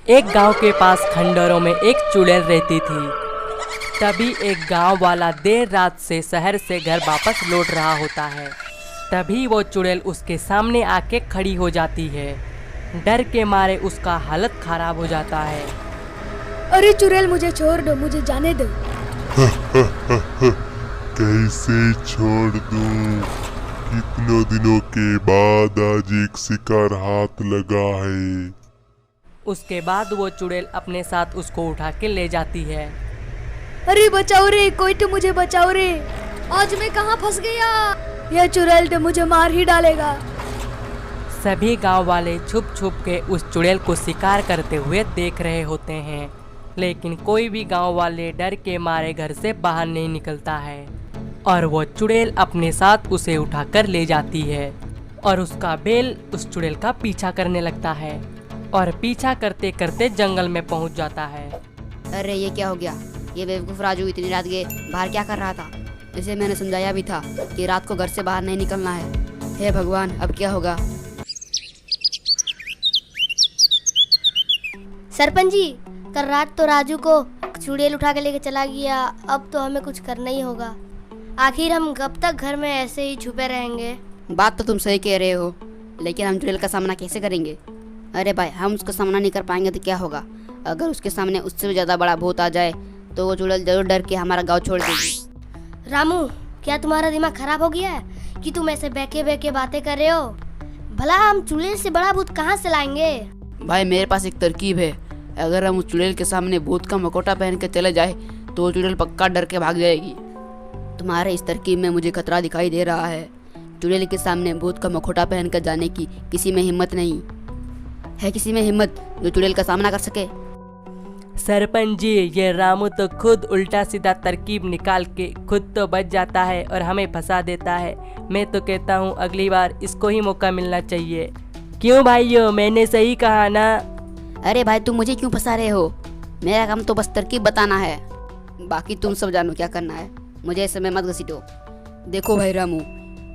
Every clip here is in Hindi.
एक गांव के पास खंडरों में एक चुड़ैल रहती थी। तभी एक गांव वाला देर रात से शहर से घर वापस लौट रहा होता है। तभी वो चुड़ैल उसके सामने आके खड़ी हो जाती है। डर के मारे उसका हालत खराब हो जाता है। अरे चुड़ैल, मुझे छोड़ दो, मुझे जाने दो। कैसे छोड़ दूं? कितनों दिनों के बाद आज एक शिकार हाथ लगा है। उसके बाद वो चुड़ैल अपने साथ उसको उठा के ले जाती है। अरे बचाओ रे, कोई तो मुझे बचाओ रे। आज मैं कहाँ फंस गया? यह चुड़ैल तो मुझे मार ही डालेगा। सभी गांव वाले छुप छुप के उस चुड़ैल को शिकार करते हुए देख रहे होते हैं, लेकिन कोई भी गांव वाले डर के मारे घर से बाहर नहीं निकलता है। और वो चुड़ैल अपने साथ उसे उठाकर ले जाती है और उसका बैल उस चुड़ैल का पीछा करने लगता है और पीछा करते करते जंगल में पहुंच जाता है। अरे ये क्या हो गया? ये बेवकूफ़ राजू इतनी रात के बाहर क्या कर रहा था? इसे मैंने समझाया भी था कि रात को घर से बाहर नहीं निकलना है। हे भगवान, अब क्या होगा? सरपंच जी, कल रात तो राजू को चुड़ैल उठा के लेके चला गया। अब तो हमें कुछ करना ही होगा। आखिर हम कब तक घर में ऐसे ही छुपे रहेंगे? बात तो तुम सही कह रहे हो, लेकिन हम चुड़ैल का सामना कैसे करेंगे? अरे भाई, हम उसका सामना नहीं कर पाएंगे तो क्या होगा? अगर उसके सामने उससे भी ज़्यादा बड़ा भूत आ जाए तो वो चुड़ैल जरूर डर के हमारा गाँव छोड़ देगी। रामू, क्या तुम्हारा दिमाग खराब हो गया है कि तुम ऐसे बहके बहके बातें कर रहे हो? भला हम चुड़ैल से बड़ा भूत कहाँ से लाएंगे? भाई, मेरे पास एक तरकीब है। अगर हम उस चुड़ैल के सामने भूत का मुखौटा पहन के चले जाए तो वो चुड़ैल पक्का डर के भाग जाएगी। तुम्हारे इस तरकीब में मुझे खतरा दिखाई दे रहा है। चुड़ैल के सामने भूत का मुखौटा पहन कर जाने की किसी में हिम्मत नहीं है। किसी में हिम्मत जो चुड़ैल का सामना कर सके? सरपंच जी, ये रामू तो खुद उल्टा सीधा तरकीब निकाल के खुद तो बच जाता है और हमें फंसा देता है। मैं तो कहता हूँ अगली बार इसको ही मौका मिलना चाहिए। क्यों भाइयों, मैंने सही कहा ना? अरे भाई, तुम मुझे क्यों फंसा रहे हो? मेरा काम तो बस तरकीब बताना है, बाकी तुम सब जानो क्या करना है। मुझे इस समय मत घसीटो। देखो भाई रामू,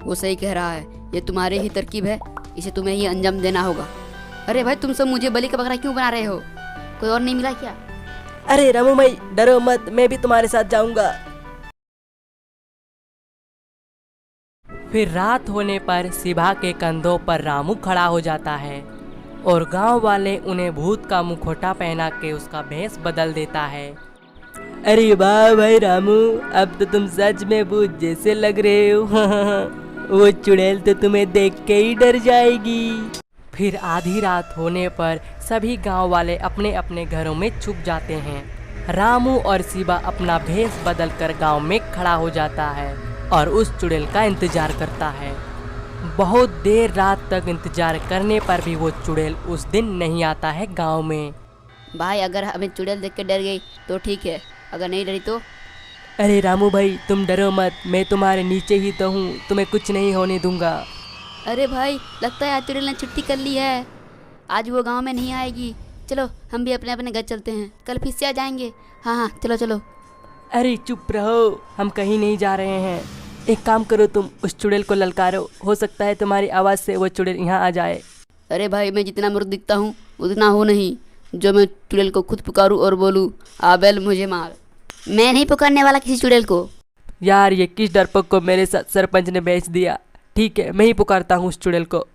वो सही कह रहा है। ये तुम्हारी ही तरकीब है, इसे तुम्हें ही अंजाम देना होगा। अरे भाई, तुम सब मुझे बलि का बकरा क्यों बना रहे हो? कोई और नहीं मिला क्या? अरे रामू भाई, डरो मत, मैं भी तुम्हारे साथ जाऊंगा। फिर रात होने पर शिवा के कंधों पर रामू खड़ा हो जाता है और गांव वाले उन्हें भूत का मुखौटा पहना के उसका भेष बदल देता है। अरे वाह भाई रामू, अब तो तुम सच में भूत जैसे लग रहे हो। वो चुड़ैल तो तुम्हें देख के ही डर जाएगी। फिर आधी रात होने पर सभी गांव वाले अपने अपने घरों में छुप जाते हैं। रामू और शिवा अपना भेष बदल कर गाँव में खड़ा हो जाता है और उस चुड़ैल का इंतजार करता है। बहुत देर रात तक इंतजार करने पर भी वो चुड़ैल उस दिन नहीं आता है गांव में। भाई, अगर हमें चुड़ैल देख के डर गई तो ठीक है, अगर नहीं डरी तो? अरे रामू भाई, तुम डरो मत, मैं तुम्हारे नीचे ही तो हूँ, तुम्हें कुछ नहीं होने दूंगा। अरे भाई, लगता है आज चुड़ैल ने छुट्टी कर ली है। आज वो गांव में नहीं आएगी। चलो हम भी अपने अपने घर चलते हैं, कल फिर से आ जाएंगे। हाँ हाँ, चलो चलो। अरे चुप रहो, हम कहीं नहीं जा रहे हैं। एक काम करो, तुम उस चुड़ैल को ललकारो, हो सकता है तुम्हारी आवाज़ से वो चुड़ैल यहाँ आ जाए। अरे भाई, मैं जितना मूर्ख दिखता हूँ उतना हो नहीं जो मैं चुड़ैल को खुद पुकारूँ और बोलूँ, आबेल मुझे मार। मैं नहीं पुकारने वाला किसी चुड़ैल को। यार, ये किस डरपोक को मेरे साथ सरपंच ने बेच दिया। ठीक है, मैं ही पुकारता हूँ उस चुड़ैल को।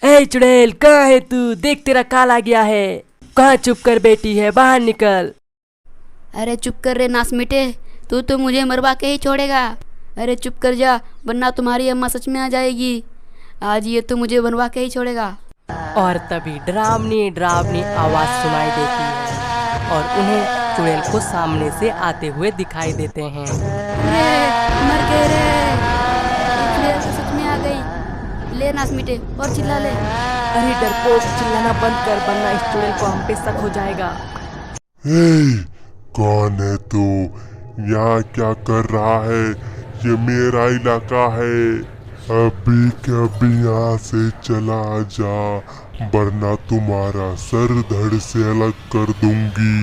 ए चुड़ैल, कहाँ है तू? देख, तेरा काल आ गया है। कहाँ चुप कर बैठी है, बाहर निकल। अरे चुप कर रे नास मिटे, तू तो मुझे मरवा के ही छोड़ेगा। अरे चुप कर जा, वरना तुम्हारी अम्मा सच में आ जाएगी। आज ये तो मुझे बनवा के ही छोड़ेगा। और तभी डरावनी डरावनी आवाज़ सुनाई देती है और उन्हें चुड़ैल को सामने से आते हुए दिखाई देते हैं। मर गए रे, चुड़ैल तो सच में आ गई। ले नास मिटे और चिल्ला ले। अरे डरपोक, चिल्लाना बंद कर, वरना इस चुड़ैल को हम पे शक हो जाएगा। हे, कौन है तू? यहाँ क्या कर रहा है? ये मेरा इलाका है। अभी के अभी यहाँ से चला जा, वरना तुम्हारा सर धड़ से अलग कर दूंगी।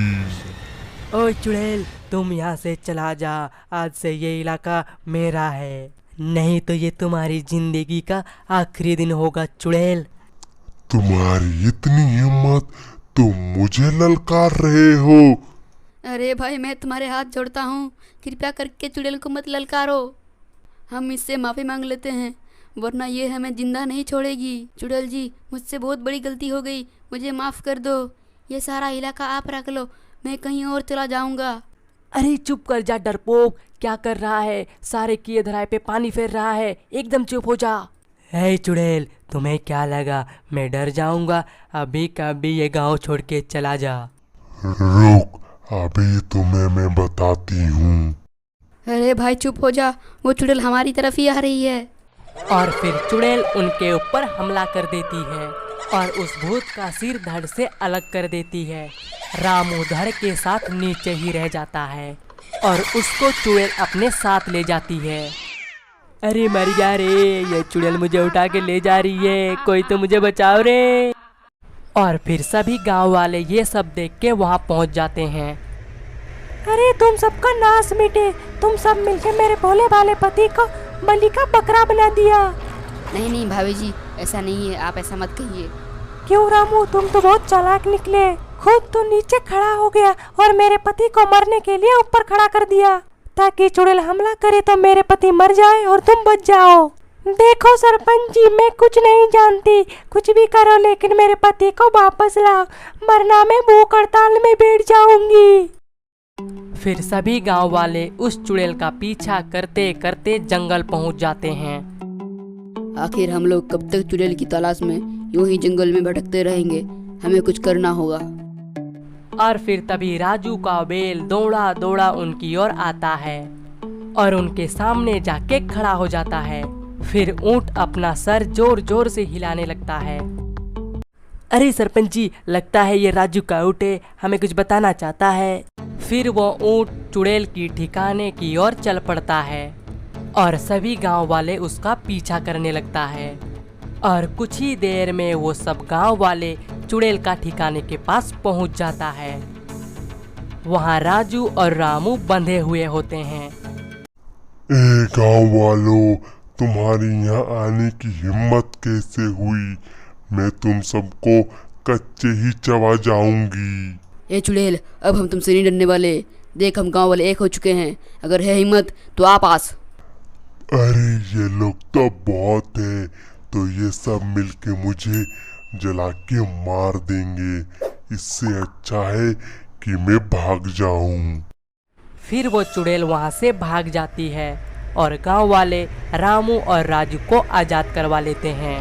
ओए चुड़ैल, तुम यहाँ से चला जा, आज से ये इलाका मेरा है, नहीं तो ये तुम्हारी जिंदगी का आखिरी दिन होगा चुड़ैल। तुम्हारी इतनी हिम्मत, तुम मुझे ललकार रहे हो? अरे भाई, मैं तुम्हारे हाथ जोड़ता हूँ, कृपया करके चुड़ैल को मत ललकारो। हम इससे माफ़ी मांग लेते हैं, वरना ये हमें जिंदा नहीं छोड़ेगी। चुड़ैल जी, मुझसे बहुत बड़ी गलती हो गई, मुझे माफ़ कर दो। ये सारा इलाका आप रख लो, मैं कहीं और चला जाऊँगा। अरे चुप कर जा डरपोक, क्या कर रहा है? सारे किए धराए पे पानी फेर रहा है, एकदम चुप हो जा। हे चुड़ैल, तुम्हें क्या लगा मैं डर जाऊंगा? अभी कभी ये गांव छोड़ के चला जा। रुक, अभी तुम्हें मैं बताती हूँ। अरे भाई चुप हो जा, वो चुड़ैल हमारी तरफ ही आ रही है। और फिर चुड़ैल उनके ऊपर हमला कर देती है और उस भूत का सिर धड़ से अलग कर देती है। रामू धड़ के साथ नीचे ही रह जाता है और उसको चुड़ैल अपने साथ ले जाती है। अरे मर गया रे, ये चुड़ैल मुझे उठा के ले जा रही है, कोई तो मुझे बचाओ रे। और फिर सभी गांव वाले ये सब देख के वहां पहुंच जाते हैं। अरे तुम सबका नाश मिटे, तुम सब मिलके मेरे भोले भाले पति को बलि का बकरा बना दिया। नहीं नहीं भाभी जी, ऐसा नहीं है, आप ऐसा मत कहिए। क्यों रामू, तुम तो बहुत चालाक निकले। खुद तो नीचे खड़ा हो गया और मेरे पति को मरने के लिए ऊपर खड़ा कर दिया ताकि चुड़ैल हमला करे तो मेरे पति मर जाए और तुम बच जाओ। देखो सरपंच जी, मैं कुछ नहीं जानती, कुछ भी करो लेकिन मेरे पति को वापस लाओ, वरना मैं भूख हड़ताल में बैठ जाऊंगी। फिर सभी गांव वाले उस चुड़ैल का पीछा करते करते जंगल पहुंच जाते हैं। आखिर हम लोग कब तक चुड़ैल की तलाश में यूं ही जंगल में भटकते रहेंगे? हमें कुछ करना होगा। और फिर तभी राजू का बैल दौड़ा दौड़ा उनकी ओर आता है और उनके सामने जाके खड़ा हो जाता है। फिर ऊंट अपना सर जोर जोर से हिलाने लगता है। अरे सरपंच जी, लगता है ये राजू का ऊंट है, हमें कुछ बताना चाहता है। फिर वो ऊंट चुड़ैल की ठिकाने की ओर चल पड़ता है और सभी गांव वाले उसका पीछा करने लगता है। और कुछ ही देर में वो सब गांव वाले चुड़ैल का ठिकाने के पास पहुंच जाता है। वहां राजू और रामू बंधे हुए होते हैं। ए गांव वालों, तुम्हारी यहाँ आने की हिम्मत कैसे हुई? मैं तुम सबको कच्चे ही चबा जाऊंगी। ए चुड़ैल, अब हम तुमसे नहीं डरने वाले। देख, हम गांव वाले एक हो चुके हैं, अगर है हिम्मत तो आ पास। अरे ये लोग तो बहुत हैं, तो ये सब मिलके मुझे जला के मार देंगे। इससे अच्छा है कि मैं भाग जाऊं। फिर वो चुड़ैल वहां से भाग जाती है और गांव वाले रामू और राजू को आजाद करवा लेते हैं।